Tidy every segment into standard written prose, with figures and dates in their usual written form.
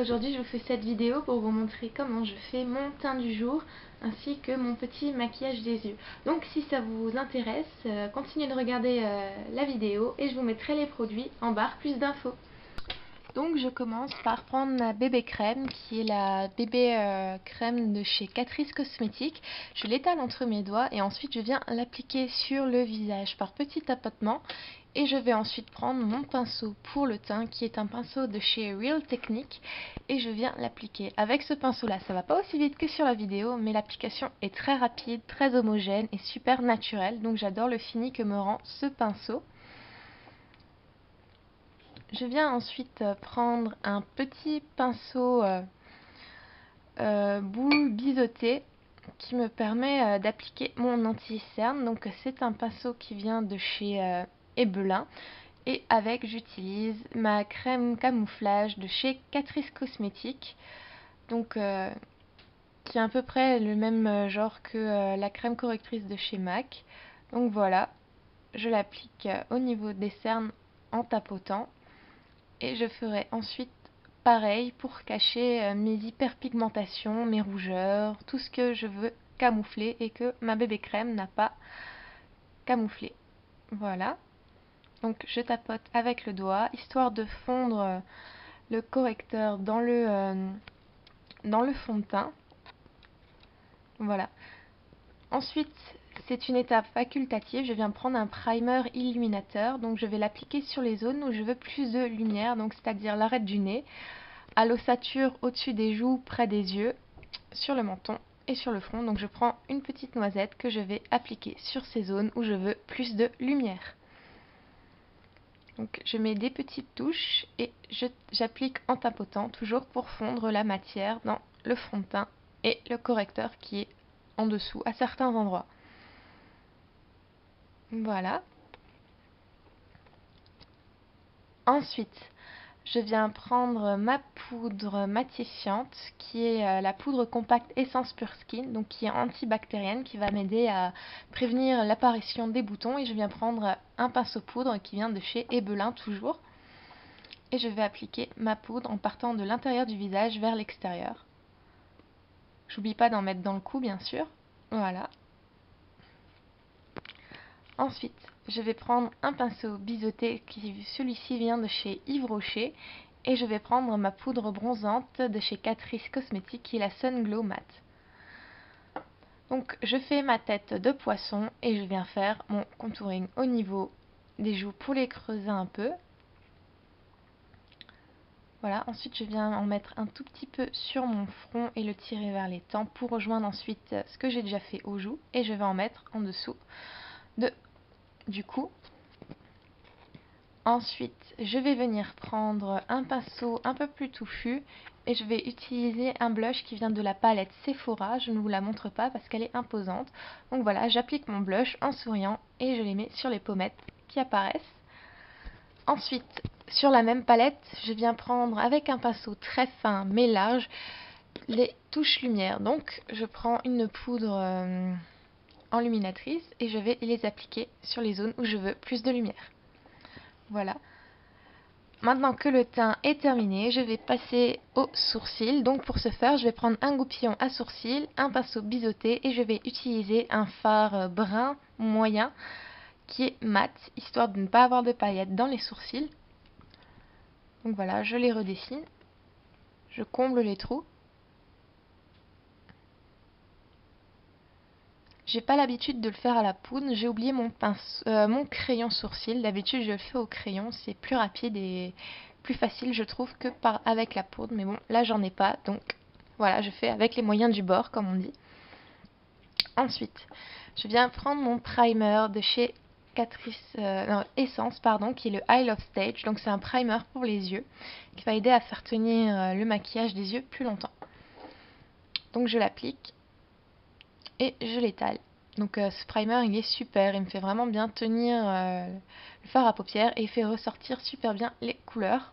aujourd'hui je vous fais cette vidéo pour vous montrer comment je fais mon teint du jour ainsi que mon petit maquillage des yeux. Donc si ça vous intéresse, continuez de regarder la vidéo et je vous mettrai les produits en barre, plus d'infos. Donc je commence par prendre ma bébé crème qui est la bébé crème de chez Catrice Cosmétiques. Je l'étale entre mes doigts et ensuite je viens l'appliquer sur le visage par petits tapotements. Et je vais ensuite prendre mon pinceau pour le teint qui est un pinceau de chez Real Technique et je viens l'appliquer. Avec ce pinceau là, ça va pas aussi vite que sur la vidéo mais l'application est très rapide, très homogène et super naturelle. Donc j'adore le fini que me rend ce pinceau. Je viens ensuite prendre un petit pinceau boule biseauté qui me permet d'appliquer mon anti-cerne. Donc c'est un pinceau qui vient de chez Ebelin. Et avec, j'utilise ma crème camouflage de chez Catrice Cosmétiques. Donc qui est à peu près le même genre que la crème correctrice de chez MAC. Donc voilà, je l'applique au niveau des cernes en tapotant. Et je ferai ensuite pareil pour cacher mes hyperpigmentations, mes rougeurs, tout ce que je veux camoufler et que ma bébé crème n'a pas camouflé. Voilà. Donc je tapote avec le doigt, histoire de fondre le correcteur dans le fond de teint. Voilà. Ensuite, c'est une étape facultative. Je viens prendre un primer illuminateur. Donc je vais l'appliquer sur les zones où je veux plus de lumière, donc c'est-à-dire l'arête du nez, à l'ossature au-dessus des joues, près des yeux, sur le menton et sur le front. Donc je prends une petite noisette que je vais appliquer sur ces zones où je veux plus de lumière. Donc je mets des petites touches et j'applique en tapotant, toujours pour fondre la matière dans le fond de teint et le correcteur qui est en dessous à certains endroits. Voilà. Ensuite, je viens prendre ma poudre matifiante qui est la poudre compacte Essence Pure Skin, donc qui est antibactérienne, qui va m'aider à prévenir l'apparition des boutons. Et je viens prendre un pinceau poudre qui vient de chez Ebelin toujours. Et je vais appliquer ma poudre en partant de l'intérieur du visage vers l'extérieur. J'oublie pas d'en mettre dans le cou bien sûr. Voilà. Ensuite, je vais prendre un pinceau biseauté, celui-ci vient de chez Yves Rocher, et je vais prendre ma poudre bronzante de chez Catrice Cosmétiques qui est la Sun Glow Matte. Donc je fais ma tête de poisson et je viens faire mon contouring au niveau des joues pour les creuser un peu. Voilà, ensuite je viens en mettre un tout petit peu sur mon front et le tirer vers les tempes pour rejoindre ensuite ce que j'ai déjà fait aux joues, et je vais en mettre en dessous du cou. Ensuite, je vais venir prendre un pinceau un peu plus touffu et je vais utiliser un blush qui vient de la palette Sephora. Je ne vous la montre pas parce qu'elle est imposante. Donc voilà, j'applique mon blush en souriant et je les mets sur les pommettes qui apparaissent. Ensuite, sur la même palette, je viens prendre avec un pinceau très fin mais large les touches lumière. Donc je prends une poudre enluminatrice et je vais les appliquer sur les zones où je veux plus de lumière. Voilà. Maintenant que le teint est terminé, je vais passer aux sourcils. Donc pour ce faire, je vais prendre un goupillon à sourcils, un pinceau biseauté et je vais utiliser un fard brun moyen qui est mat, histoire de ne pas avoir de paillettes dans les sourcils. Donc voilà, je les redessine, je comble les trous. J'ai pas l'habitude de le faire à la poudre, j'ai oublié mon crayon sourcil. D'habitude je le fais au crayon, c'est plus rapide et plus facile je trouve que avec la poudre. Mais bon, là j'en ai pas, donc voilà, je fais avec les moyens du bord comme on dit. Ensuite, je viens prendre mon primer de chez Essence, qui est le Isle of Stage. Donc c'est un primer pour les yeux qui va aider à faire tenir le maquillage des yeux plus longtemps. Donc je l'applique et je l'étale. Donc ce primer il est super, il me fait vraiment bien tenir le fard à paupières et il fait ressortir super bien les couleurs.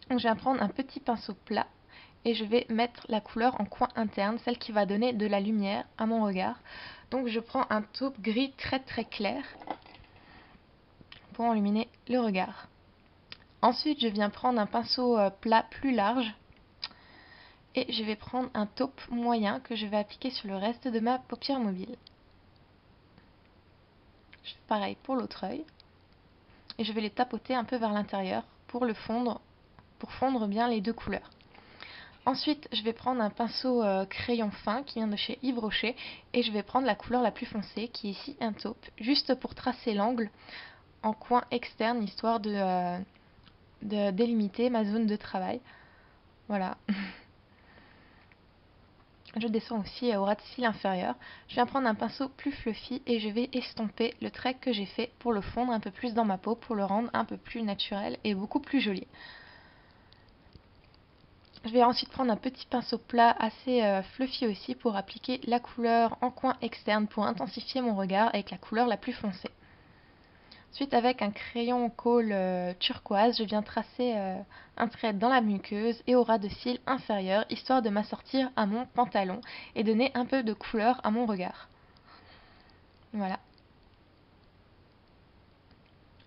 Donc je vais prendre un petit pinceau plat et je vais mettre la couleur en coin interne, celle qui va donner de la lumière à mon regard. Donc je prends un taupe gris très très clair pour illuminer le regard. Ensuite, je viens prendre un pinceau plat plus large et je vais prendre un taupe moyen que je vais appliquer sur le reste de ma paupière mobile. Je fais pareil pour l'autre œil et je vais les tapoter un peu vers l'intérieur pour fondre bien les deux couleurs. Ensuite, je vais prendre un pinceau crayon fin qui vient de chez Yves Rocher et je vais prendre la couleur la plus foncée qui est ici un taupe, juste pour tracer l'angle en coin externe, histoire de délimiter ma zone de travail. Voilà. Je descends aussi au ras de cils inférieur. Je viens prendre un pinceau plus fluffy et je vais estomper le trait que j'ai fait pour le fondre un peu plus dans ma peau, pour le rendre un peu plus naturel et beaucoup plus joli. Je vais ensuite prendre un petit pinceau plat assez fluffy aussi pour appliquer la couleur en coin externe pour intensifier mon regard avec la couleur la plus foncée. Ensuite, avec un crayon colle turquoise, je viens tracer un trait dans la muqueuse et au ras de cils inférieur, histoire de m'assortir à mon pantalon et donner un peu de couleur à mon regard. Voilà.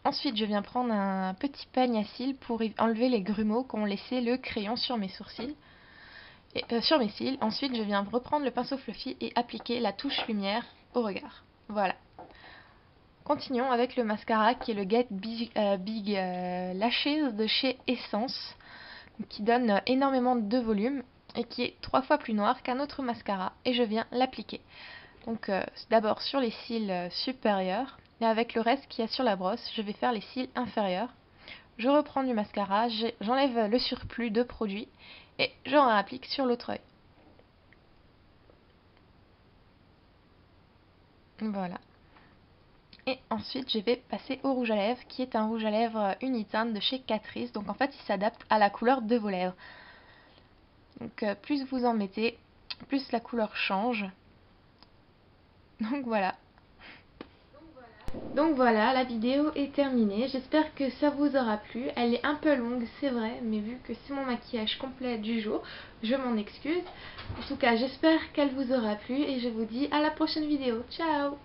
Ensuite, je viens prendre un petit peigne à cils pour enlever les grumeaux qu'ont laissé le crayon sur mes sourcils. Sur mes cils. Ensuite, je viens reprendre le pinceau fluffy et appliquer la touche lumière au regard. Voilà. Continuons avec le mascara qui est le Get Big Lashes de chez Essence, qui donne énormément de volume et qui est 3 fois plus noir qu'un autre mascara. Et je viens l'appliquer. Donc d'abord sur les cils supérieurs et avec le reste qu'il y a sur la brosse, je vais faire les cils inférieurs. Je reprends du mascara, j'enlève le surplus de produit et je réapplique sur l'autre œil. Voilà. Et ensuite, je vais passer au rouge à lèvres, qui est un rouge à lèvres unitone de chez Catrice. Donc en fait, il s'adapte à la couleur de vos lèvres. Donc plus vous en mettez, plus la couleur change. Donc voilà. Donc voilà, la vidéo est terminée. J'espère que ça vous aura plu. Elle est un peu longue, c'est vrai, mais vu que c'est mon maquillage complet du jour, je m'en excuse. En tout cas, j'espère qu'elle vous aura plu et je vous dis à la prochaine vidéo. Ciao!